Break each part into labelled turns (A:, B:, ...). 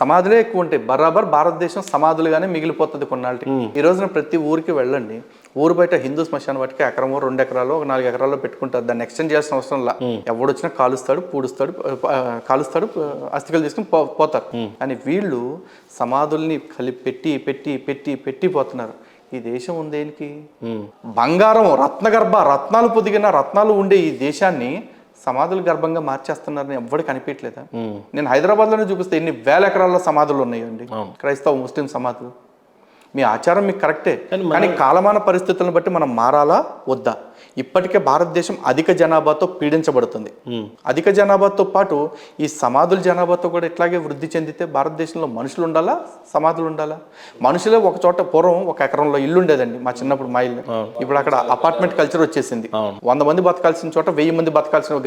A: సమాధులే ఎక్కువ ఉంటాయి. బరాబర్ భారతదేశం సమాధులుగానే మిగిలిపోతుంది కొన్నాళ్ళకి. ఈ రోజున ప్రతి ఊరికి వెళ్ళండి, ఊరు బయట హిందూ శ్మశాన వాటికి ఎకరమో 2 ఎకరాలు 4 ఎకరాల్లో పెట్టుకుంటారు. దాన్ని ఎక్స్టెండ్ చేయాల్సిన అవసరం లా. ఎవడొచ్చినా కాలుస్తాడు, పూడుస్తాడు, కాలుస్తాడు, అస్థికలు తీసుకుని పోతారు. కానీ వీళ్ళు సమాధుల్ని పెట్టి పెట్టి పెట్టి పెట్టి పోతున్నారు. ఈ దేశం ఉందేనికి? బంగారం రత్నాలు పొదిగిన రత్నాలు ఉండే ఈ దేశాన్ని సమాధులు గర్భంగా మార్చేస్తున్నారని ఎవ్వడికి కనిపించలేదా? నేను హైదరాబాద్లోనే చూపిస్తే ఎన్ని వేల ఎకరాల్లో సమాధులు ఉన్నాయండి, క్రైస్తవ ముస్లిం సమాధులు. మీ ఆచారం మీకు కరెక్టే, కానీ కాలమాన పరిస్థితులను బట్టి మనం మారాలా వద్దా? ఇప్పటికే భారతదేశం అధిక జనాభాతో పీడించబడుతుంది. అధిక జనాభాతో పాటు ఈ సమాధుల జనాభాతో కూడా ఇట్లాగే వృద్ధి చెందితే భారతదేశంలో మనుషులు ఉండాలా, సమాధులు ఉండాలా? మనుషులే ఒక చోట, పూర్వం 1 ఎకరంలో ఇల్లు ఉండేదండి మా చిన్నప్పుడు, మా ఇల్లు. ఇప్పుడు అక్కడ అపార్ట్మెంట్ కల్చర్ వచ్చేసింది. 100 మంది బతకాల్సిన చోట 1000 మంది బతకాల్సిన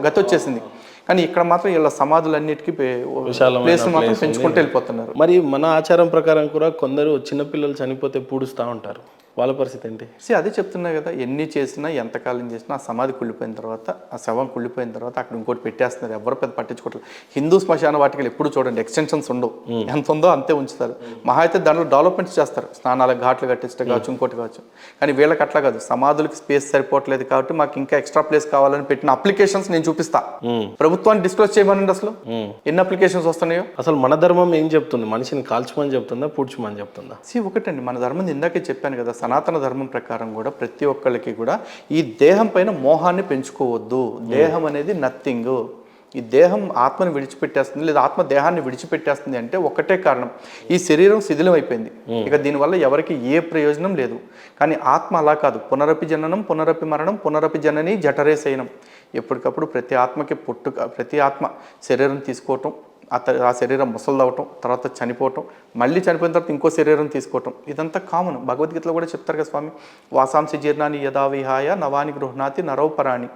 A: గతి వచ్చేసింది. కానీ ఇక్కడ మాత్రం ఇలా సమాధులన్నిటికీ ప్లేస్ మాత్రం పెంచుకుంటూ వెళ్ళిపోతున్నారు.
B: మరి మన ఆచారం ప్రకారం కూడా కొందరు చిన్నపిల్లలు చనిపోతే పూడుస్తూ ఉంటారు, వాళ్ళ పరిస్థితి ఏంటి?
A: అదే చెప్తున్నా కదా, ఎన్ని చేసినా ఎంతకాలం చేసినా ఆ సమాధి కుళ్ళిపోయిన తర్వాత, ఆ శవం కుళ్ళిపోయిన తర్వాత అక్కడ ఇంకోటి పెట్టేస్తున్నారు. ఎవరు పెద్ద పట్టించుకోవట్లేదు. హిందూ శ్మశాన వాటికి ఎప్పుడు చూడండి ఎక్స్టెన్షన్స్ ఉండవు, ఎంత ఉందో అంతే ఉంచుతారు. మహా అయితే దాంట్లో డెవలప్మెంట్స్ చేస్తారు, స్నానాలకు ఘాట్లు కట్టించడం కావచ్చు, ఇంకోటి కావచ్చు. కానీ వీళ్ళకి అట్లా కాదు, సమాధులకి స్పేస్ సరిపోవట్లేదు కాబట్టి మాకు ఇంకా ఎక్స్ట్రా ప్లేస్ కావాలని పెట్టిన అప్లికేషన్స్ నేను చూపిస్తా. ప్రభుత్వాన్ని డిస్క్లోజ్ చేయమనండి. అసలు ఎన్ని అప్లికేషన్స్ వస్తున్నాయో.
B: అసలు మన ధర్మం ఏం చెప్తుంది? మనిషిని కాల్చమని చెప్తుందా, పూడ్చమని చెప్తుందా?
A: ఒకటండి, మన ధర్మం ఇందాకే చెప్పాను కదా, సనాతన ధర్మం ప్రకారం కూడా ప్రతి ఒక్కరికి కూడా ఈ దేహం పైన మోహాన్ని పెంచుకోవద్దు. దేహం అనేది నథింగ్. ఈ దేహం ఆత్మని విడిచిపెట్టేస్తుంది, లేదా ఆత్మ దేహాన్ని విడిచిపెట్టేస్తుంది అంటే ఒకటే కారణం, ఈ శరీరం శిథిలం అయిపోయింది. ఇక దీనివల్ల ఎవరికి ఏ ప్రయోజనం లేదు. కానీ ఆత్మ అలా కాదు. పునరపి జననం, పునరపి మరణం, పునరపి జనని జఠరే శయనం. ఎప్పటికప్పుడు ప్రతి ఆత్మకి ప్రతి ఆత్మ శరీరం తీసుకోవటం, ఆ శరీరం ముసలిదవటం, తర్వాత చనిపోవటం, మళ్ళీ చనిపోయిన తర్వాత ఇంకో శరీరం తీసుకోవటం, ఇదంతా కామన్. భగవద్గీతలో కూడా చెప్తారు కదా స్వామి, వాసాంసి జీర్ణాన్ని యథా విహాయ నవాని గృహ్ణాతి నరౌపరాణి.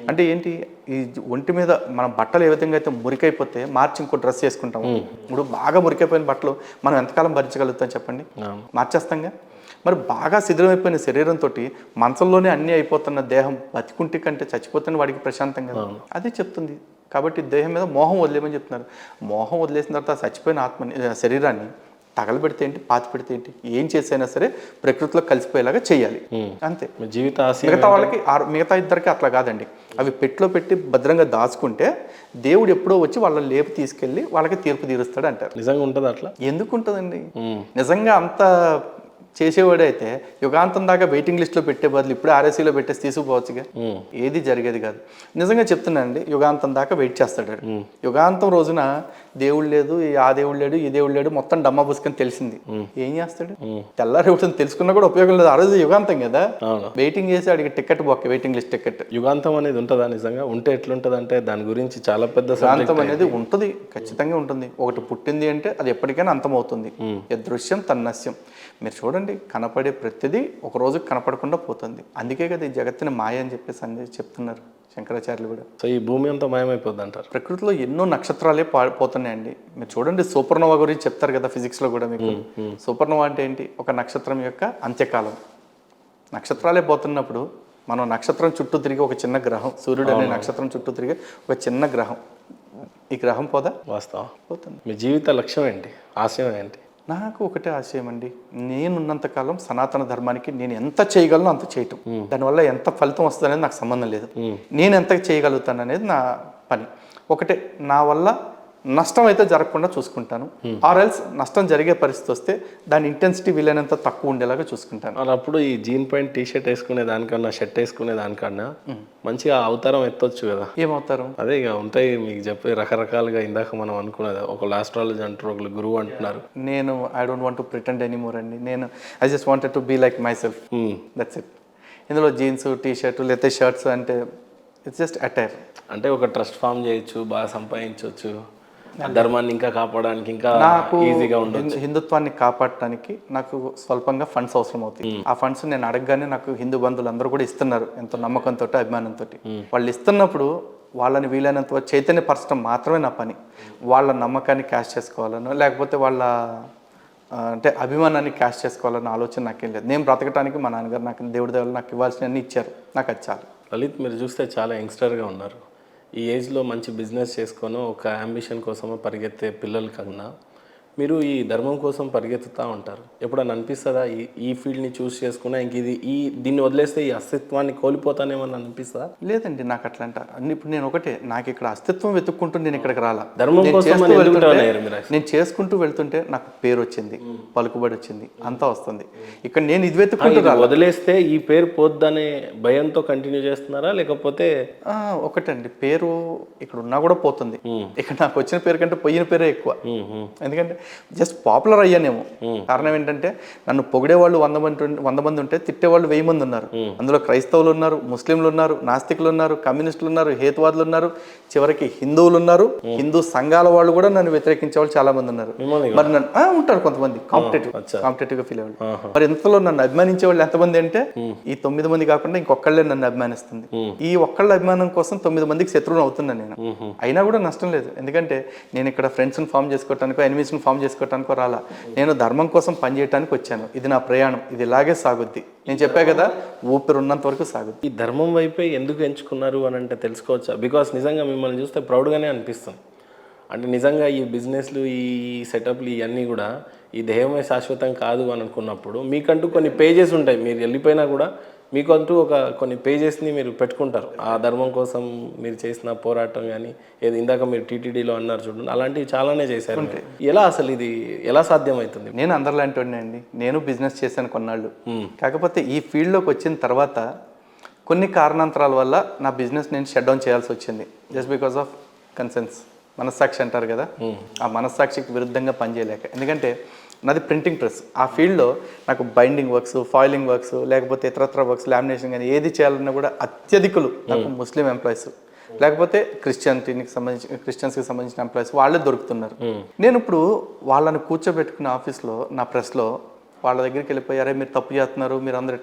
A: అంటే ఏంటి, ఈ ఒంటి మీద మన బట్టలు ఏ విధంగా అయితే మురికైపోతే మార్చి ఇంకో డ్రెస్ వేసుకుంటాము. ఇప్పుడు బాగా మురికైపోయిన బట్టలు మనం ఎంతకాలం భరించగలుగుతాం చెప్పండి? మార్చేస్తాంగా. మరి బాగా శిథిలమైపోయిన శరీరంతో మంచంలోనే అన్నీ అయిపోతున్న దేహం బతికుంటి కంటే చచ్చిపోతున్న వాడికి ప్రశాంతం కదా. అదే చెప్తుంది. కాబట్టి దేహం మీద మోహం వదిలేమని చెప్తున్నారు. మోహం వదిలేసిన తర్వాత చచ్చిపోయిన ఆత్మని, శరీరాన్ని తగలబెడితే ఏంటి, పాతి పెడితే ఏంటి, ఏం చేసైనా సరే ప్రకృతిలో కలిసిపోయేలాగా చేయాలి, అంతే. మిగతా వాళ్ళకి, మిగతా ఇద్దరికి అట్లా కాదండి. అవి పెట్టులో పెట్టి భద్రంగా దాచుకుంటే దేవుడు ఎప్పుడో వచ్చి వాళ్ళ లేపు తీసుకెళ్ళి వాళ్ళకి తీర్పు తీరుస్తాడు అంటారు.
B: నిజంగా ఉంటుంది అట్లా?
A: ఎందుకు ఉంటుందండి? నిజంగా అంత చేసేవాడే అయితే యుగాంతం దాకా వెయిటింగ్ లిస్ట్లో పెట్టే బదులు ఇప్పుడు ఆర్ఎస్సీలో పెట్టేసి తీసుకుపోవచ్చుగా. ఏది జరిగేది కాదు. నిజంగా చెప్తున్నానండి, యుగాంతం దాకా వెయిట్ చేస్తాడు. యుగాంతం రోజున దేవుడు లేదు, ఆ దేవుడు లేడు, ఈ దేవుడు లేడు, మొత్తం డమ్మా పుసుకొని తెలిసింది, ఏం చేస్తాడు? తెల్లారి తెలుసుకున్నా కూడా ఉపయోగం లేదు. ఆ రోజు యుగాంతం కదా, వెయిటింగ్ చేసి అడిగి టికెట్ బొక్క, వెయిటింగ్ లిస్ట్ టికెట్.
B: యుగాంతం అనేది ఉంటుందా నిజంగా? ఉంటే ఎట్లుంటుంది అంటే దాని గురించి చాలా పెద్ద
A: యుగాంతం అనేది ఉంటుంది, ఖచ్చితంగా ఉంటుంది. ఒకటి పుట్టింది అంటే అది ఎప్పటికైనా అంతమవుతుంది. దృశ్యం తన్నస్యం. మీరు చూడండి, కనపడే ప్రతిదీ ఒక రోజు కనపడకుండా పోతుంది. అందుకే కదా ఈ జగత్తుని మాయ అని చెప్పేసి చెప్తున్నారు శంకరాచార్యులు కూడా.
B: సో ఈ భూమి అంతా మాయమైపోద్ది అంటారు.
A: ప్రకృతిలో ఎన్నో నక్షత్రాలే పోతున్నాయండి. మీరు చూడండి, సూపర్నోవా గురించి చెప్తారు కదా ఫిజిక్స్లో కూడా మీకు. సూపర్నోవా అంటే ఏంటి? ఒక నక్షత్రం యొక్క అంత్యకాలం. నక్షత్రాలే పోతున్నప్పుడు మనం నక్షత్రం చుట్టూ తిరిగి ఒక చిన్న గ్రహం, సూర్యుడు అనే నక్షత్రం చుట్టూ తిరిగి ఒక చిన్న గ్రహం, ఈ గ్రహం పోదా?
B: వాస్తవం
A: పోతుంది.
B: మీ జీవిత లక్ష్యం ఏంటి, ఆశయం ఏంటి?
A: నాకు ఒకటే ఆశయం అండి, నేనున్నంతకాలం సనాతన ధర్మానికి నేను ఎంత చేయగలను అంత చేయటం. దానివల్ల ఎంత ఫలితం వస్తుంది అనేది నాకు సంబంధం లేదు. నేను ఎంత చేయగలుగుతాను అనేది నా పని. ఒకటే, నా వల్ల నష్టం అయితే జరగకుండా చూసుకుంటాను. ఆర్ఎల్స్ నష్టం జరిగే పరిస్థితి వస్తే దాని ఇంటెన్సిటీ వీలైనంత తక్కువ ఉండేలాగా చూసుకుంటాను.
B: అప్పుడు ఈ జీన్ పాయింట్ టీషర్ట్ వేసుకునే దానికన్నా, షర్ట్ వేసుకునే దానికన్నా మంచిగా అవతారం ఎత్తొచ్చు కదా.
A: ఏమవుతారు?
B: అదే ఇక ఉంటాయి మీకు చెప్పి రకరకాలుగా. ఇందాక మనం అనుకున్నది, ఒకళ్ళు ఆస్ట్రాలజీ అంటారు, ఒకళ్ళు గురువు అంటున్నారు.
A: నేను I don't want to pretend anymore అండి. నేను I just wanted to be like myself, that's it. ఇందులో జీన్స్, టీషర్ట్, లేకపోతే షర్ట్స్ అంటే ఇట్స్ జస్ట్ అటైర్.
B: అంటే ఒక ట్రస్ట్ ఫామ్ చేయొచ్చు, బాగా సంపాదించవచ్చు, ధర్మాన్ని ఇంకా కాపాడడానికి ఇంకా ఈజీగా ఉండదు.
A: హిందుత్వాన్ని కాపాడటానికి నాకు స్వల్పంగా ఫండ్స్ అవసరం అవుతాయి. ఆ ఫండ్స్ నేను అడగగానే నాకు హిందూ బంధువులు అందరూ కూడా ఇస్తున్నారు, ఎంతో నమ్మకంతో, అభిమానంతో. వాళ్ళు ఇస్తున్నప్పుడు వాళ్ళని వీలైనంత చైతన్యపరచడం మాత్రమే నా పని. వాళ్ళ నమ్మకాన్ని క్యాష్ చేసుకోవాలనో, లేకపోతే వాళ్ళ అంటే అభిమానాన్ని క్యాష్ చేసుకోవాలన్న ఆలోచన నాకేం లేదు. నేను బ్రతకడానికి మా నాన్నగారు నాకు దేవుడి దేవుళ్ళు నాకు ఇవ్వాల్సినవన్నీ ఇచ్చారు, నాకు అది చాలు.
B: లలిత్, మీరు చూస్తే చాలా యంగ్స్టర్గా ఉన్నారు. ఈ ఏజ్లో మంచి బిజినెస్ చేసుకొని ఒక అంబిషన్ కోసమో పరిగెత్తే పిల్లల కన్నా మీరు ఈ ధర్మం కోసం పరిగెత్తుతూ ఉంటారు, ఎప్పుడన్నా అనిపిస్తుందా ఈ ఫీల్డ్ని చూస్ చేసుకున్నా ఇంక దీన్ని వదిలేస్తే ఈ అస్తిత్వాన్ని కోల్పోతానేమని అనిపిస్తుందా?
A: లేదండి, నాకు అట్లా అంట ఇప్పుడు నేను ఒకటే, నాకు ఇక్కడ అస్తిత్వం వెతుక్కుంటూ నేను ఇక్కడికి రాలా.
B: ధర్మం కోసం
A: నేను చేసుకుంటూ వెళ్తుంటే నాకు పేరు వచ్చింది, పలుకుబడి వచ్చింది, అంతా వస్తుంది. ఇక్కడ నేను ఇది వెతుక్కుంటూ
B: వదిలేస్తే ఈ పేరు పోద్దనే భయంతో కంటిన్యూ చేస్తున్నారా, లేకపోతే
A: ఒకటండి, పేరు ఇక్కడ ఉన్నా కూడా పోతుంది. ఇక్కడ నాకు వచ్చిన పేరు కంటే పోయిన పేరే ఎక్కువ. ఎందుకంటే జస్ట్ పాపులర్ అయ్యానేమో. కారణం ఏంటంటే నన్ను పొగిడేవాళ్ళు 100 మంది ఉంటే తిట్టేవాళ్ళు 1000 మంది ఉన్నారు. అందులో క్రైస్తవులు ఉన్నారు, ముస్లింలు ఉన్నారు, నాస్తికులు ఉన్నారు, కమ్యూనిస్టులు ఉన్నారు, హేతువాదులు ఉన్నారు, చివరికి హిందువులు ఉన్నారు. హిందూ సంఘాల వాళ్ళు కూడా నన్ను వ్యతిరేకించే వాళ్ళు చాలా మంది ఉన్నారు. మరి నన్ను ఉంటారు కొంతమంది కాంపిటేటివ్ గా ఫీల్ అయ్యారు. మరి ఇంతలో నన్ను అభిమానించే వాళ్ళు ఎంతమంది అంటే ఈ 9 మంది కాకుండా ఇంకొకళ్ళే నన్ను అభిమానిస్తుంది. ఈ ఒక్కళ్ళ అభిమానం కోసం 9 మందికి శత్రువుని అవుతున్నాను నేను. అయినా కూడా నష్టం లేదు, ఎందుకంటే నేను ఇక్కడ ఫ్రెండ్స్ని ఫామ్ చేసుకోవటానికో ఎనిమీస్ని ఫామ్ చేసుకోవటానికో రాలా. నేను ధర్మం కోసం పనిచేయడానికి వచ్చాను. ఇది నా ప్రయాణం, ఇది ఇలాగే సాగుద్ది. నేను చెప్పా కదా, ఊపిరి ఉన్నంత వరకు సాగుద్ది.
B: ఈ ధర్మం వైపే ఎందుకు ఎంచుకున్నారు అని అంటే తెలుసుకోవచ్చా? బికాస్ నిజంగా మిమ్మల్ని చూస్తే ప్రౌడ్గానే అనిపిస్తుంది. అంటే నిజంగా ఈ బిజినెస్లు, ఈ సెటప్లు ఇవన్నీ కూడా ఈ దేహమే శాశ్వతం కాదు అని అనుకున్నప్పుడు మీకంటూ కొన్ని పేజెస్ ఉంటాయి. మీరు వెళ్ళిపోయినా కూడా మీకంటూ కొన్ని పేజెస్ని మీరు పెట్టుకుంటారు. ఆ ధర్మం కోసం మీరు చేసిన పోరాటం కానీ, ఏది ఇందాక మీరు టీటీడీలో అన్నారు చూడండి, అలాంటివి చాలానే చేశారు. ఎలా అసలు ఇది ఎలా సాధ్యమవుతుంది?
A: నేను అందరిలాంటి వాడిని అండి. నేను బిజినెస్ చేశాను కొన్నాళ్ళు. కాకపోతే ఈ ఫీల్డ్లోకి వచ్చిన తర్వాత కొన్ని కారణాంతరాల వల్ల నా బిజినెస్ నేను షట్ డౌన్ చేయాల్సి వచ్చింది. జస్ట్ బికాస్ ఆఫ్ కన్సెన్స్, మనస్సాక్షి అంటారు కదా, ఆ మనస్సాక్షికి విరుద్ధంగా పనిచేయలేక. ఎందుకంటే నాది ప్రింటింగ్ ప్రెస్. ఆ ఫీల్డ్లో నాకు బైండింగ్ వర్క్స్, ఫాయిలింగ్ వర్క్స్, లేకపోతే ఇతరత్ర వర్క్స్, లామినేషన్ కానీ ఏది చేయాలన్నా కూడా అత్యధికులు నాకు ముస్లిం ఎంప్లాయీస్, లేకపోతే క్రిస్టియన్స్కి సంబంధించిన ఎంప్లాయీస్ వాళ్ళే దొరుకుతున్నారు. నేను ఇప్పుడు వాళ్ళని కూర్చోబెట్టుకున్న ఆఫీస్లో, నా ప్రెస్లో వాళ్ళ దగ్గరికి వెళ్ళిపోయి, అరే మీరు తప్పు చేస్తున్నారు, మీరు అందరు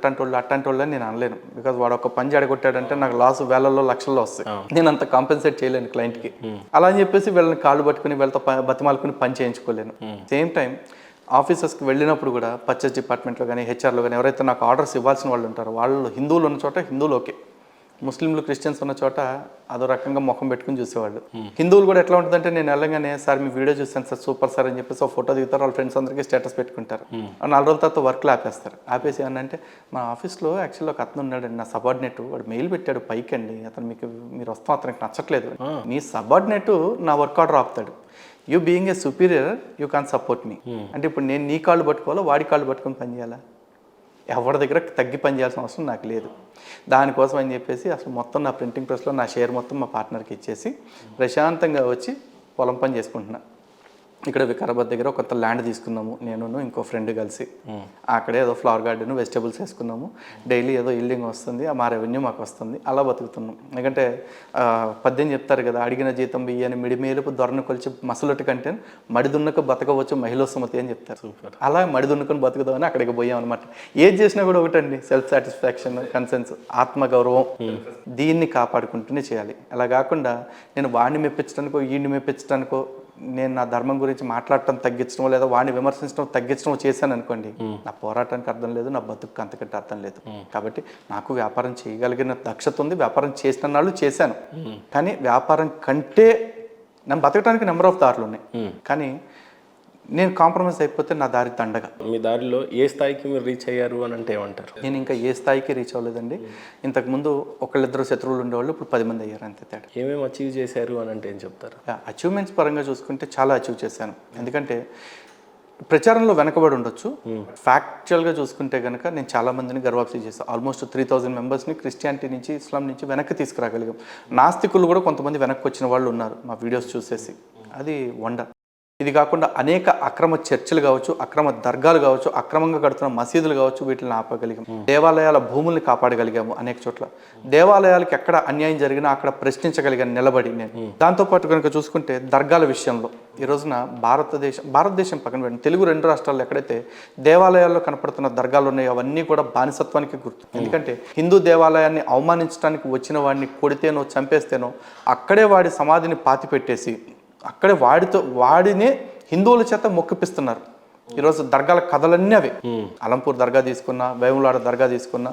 A: అట్లాంటి వాళ్ళు అని నేను అనలేను. బికాజ్ వాడు ఒక పని జడగొట్టాడంటే నాకు లాస్ వేలల్లో లక్షల్లో వస్తాయి. నేను అంత కాంపెన్సేట్ చేయలేను క్లయింట్కి. అలా అని చెప్పేసి వీళ్ళని కాళ్ళు పట్టుకుని వీళ్ళతో బతిమాలుకుని పని చేయించుకోలేను. సేమ్ టైం ఆఫీసెస్కి వెళ్ళినప్పుడు కూడా పర్చేస్ డిపార్ట్మెంట్లో కానీ, హెచ్ఆర్లో కానీ ఎవరైతే నాకు ఆర్డర్స్ ఇవ్వాల్సిన వాళ్ళు ఉంటారో వాళ్ళు హిందువులు ఉన్న చోట హిందువులు ఓకే, ముస్లింలు క్రిస్టియన్స్ ఉన్న చోట అదో రకంగా ముఖం పెట్టుకుని చూసేవాళ్ళు. హిందువులు కూడా ఎట్లా ఉంటుందంటే నేను వెళ్ళగానే, సార్ మీ వీడియో చూస్తాను సార్, సూపర్ సార్ అని చెప్పేసి ఒక ఫోటో దిగుతారు, వాళ్ళ ఫ్రెండ్స్ అందరికీ స్టేటస్ పెట్టుకుంటారు. 4 రోజుల తర్వాత వర్క్లు ఆపేస్తారు. ఆపేసి ఏమన్నంటే, మా ఆఫీస్లో యాక్చువల్లీ ఒక అతను ఉన్నాడండి, నా సబార్డినేట్, వాడు మెయిల్ పెట్టాడు పైకి అండి, అతను మీరు వస్తాం, అతనికి నచ్చట్లేదు. మీ సబార్డినేట్ నా వర్క్ ఆర్డర్ ఆపుతాడు. You being a superior you can support me. అంటే ఇప్పుడు నేను నీ కాళ్ళు పట్టుకోవాలో వాడి కాళ్ళు పట్టుకొని పని చేయాలా? ఎవరి దగ్గర తగ్గి పని చేయాల్సిన అవసరం నాకు లేదు. దానికోసం అని చెప్పేసి అసలు మొత్తం నా ప్రింటింగ్ ప్రెస్లో నా షేర్ మొత్తం మా పార్ట్నర్కి ఇచ్చేసి ప్రశాంతంగా వచ్చి పొలం పని చేసుకుంటున్నా. ఇక్కడ వికారాబాద్ దగ్గర కొంత ల్యాండ్ తీసుకున్నాము, నేను ఇంకో ఫ్రెండ్ కలిసి. అక్కడే ఏదో ఫ్లవర్ గార్డెన్, వెజిటబుల్స్ వేసుకున్నాము. డైలీ ఏదో ఇల్డింగ్ వస్తుంది, మా రెవెన్యూ మాకు వస్తుంది, అలా బతుకుతున్నాం. ఎందుకంటే 18 చెప్తారు కదా, అడిగిన జీతం బియ్యని మిడిమేలుపు దొరను కొలిచి మసలొట్టి కంటే మడిదున్నకు బతకవచ్చు మహిళోత్సమతి అని చెప్తారు. అలా మడిదున్నుకొని బతుకుదామని అక్కడికి పోయాం అనమాట. ఏది చేసినా కూడా ఒకటండి, సెల్ఫ్ సాటిస్ఫాక్షన్, కన్సెన్స్, ఆత్మగౌరవం, దీన్ని కాపాడుకుంటూనే చేయాలి. అలా కాకుండా నేను వాడిని మెప్పించడానికో వీడిని మెప్పించడానికో, నేను నా ధర్మం గురించి మాట్లాడటం తగ్గించడం లేదా వాడిని విమర్శించడం తగ్గించడం చేశాను అనుకోండి, నా పోరాటానికి అర్థం లేదు, నా బతుకు అంతకంటే అర్థం లేదు. కాబట్టి నాకు వ్యాపారం చేయగలిగిన దక్షత ఉంది, వ్యాపారం చేసిన నాళ్ళు చేశాను. కానీ వ్యాపారం కంటే నన్ను బతకడానికి నెంబర్ ఆఫ్ దారులు ఉన్నాయి. కానీ నేను కాంప్రమైజ్ అయిపోతే నా దారి దండగా.
B: మీ దారిలో ఏ స్థాయికి మీరు రీచ్ అయ్యారు అని అంటే ఏమంటారు?
A: నేను ఇంకా ఏ స్థాయికి రీచ్ అవ్వలేదండి. ఇంతకుముందు ఒకళ్ళిద్దరు శత్రువులు ఉండేవాళ్ళు, ఇప్పుడు 10 మంది అయ్యారు, అంతే తేడా.
B: ఏమేమి అచీవ్ చేశారు అని అంటే ఏం చెప్తారు?
A: అచీవ్మెంట్స్ పరంగా చూసుకుంటే చాలా అచీవ్ చేశాను. ఎందుకంటే ప్రచారంలో వెనకబడి ఉండొచ్చు, ఫ్యాక్చువల్గా చూసుకుంటే కనుక నేను చాలా మందిని గర్వాప్సి చేశాను. ఆల్మోస్ట్ 3000 మెంబర్స్ని క్రిస్టియానిటీ నుంచి, ఇస్లాం నుంచి వెనక్కి తీసుకురాగలిగాం. నాస్తికులు కూడా కొంతమంది వెనక్కి వచ్చిన వాళ్ళు ఉన్నారు మా వీడియోస్ చూసేసి, అది వండర్. ఇది కాకుండా అనేక అక్రమ చర్చిలు కావచ్చు, అక్రమ దర్గాలు కావచ్చు, అక్రమంగా కడుతున్న మసీదులు కావచ్చు, వీటిని ఆపగలిగాం. దేవాలయాల భూముల్ని కాపాడగలిగాము అనేక చోట్ల. దేవాలయాలకు ఎక్కడ అన్యాయం జరిగినా అక్కడ ప్రశ్నించగలిగాను నిలబడి నేను. దాంతోపాటు కనుక చూసుకుంటే దర్గాల విషయంలో ఈ రోజున భారతదేశం పక్కన పెట్టి తెలుగు 2 రాష్ట్రాల్లో ఎక్కడైతే దేవాలయాల్లో కనపడుతున్న దర్గాలు ఉన్నాయో అవన్నీ కూడా బానిసత్వానికి గుర్తు. ఎందుకంటే హిందూ దేవాలయాన్ని అవమానించడానికి వచ్చిన వాడిని కొడితేనో చంపేస్తేనో అక్కడే వాడి సమాధిని పాతిపెట్టేసి అక్కడే వాడినే హిందువుల చేత మొక్కిపిస్తున్నారు. ఈరోజు దర్గాల కథలన్నీ అవే. అలంపూర్ దర్గా తీసుకున్నా, వేములాడ దర్గా తీసుకున్నా,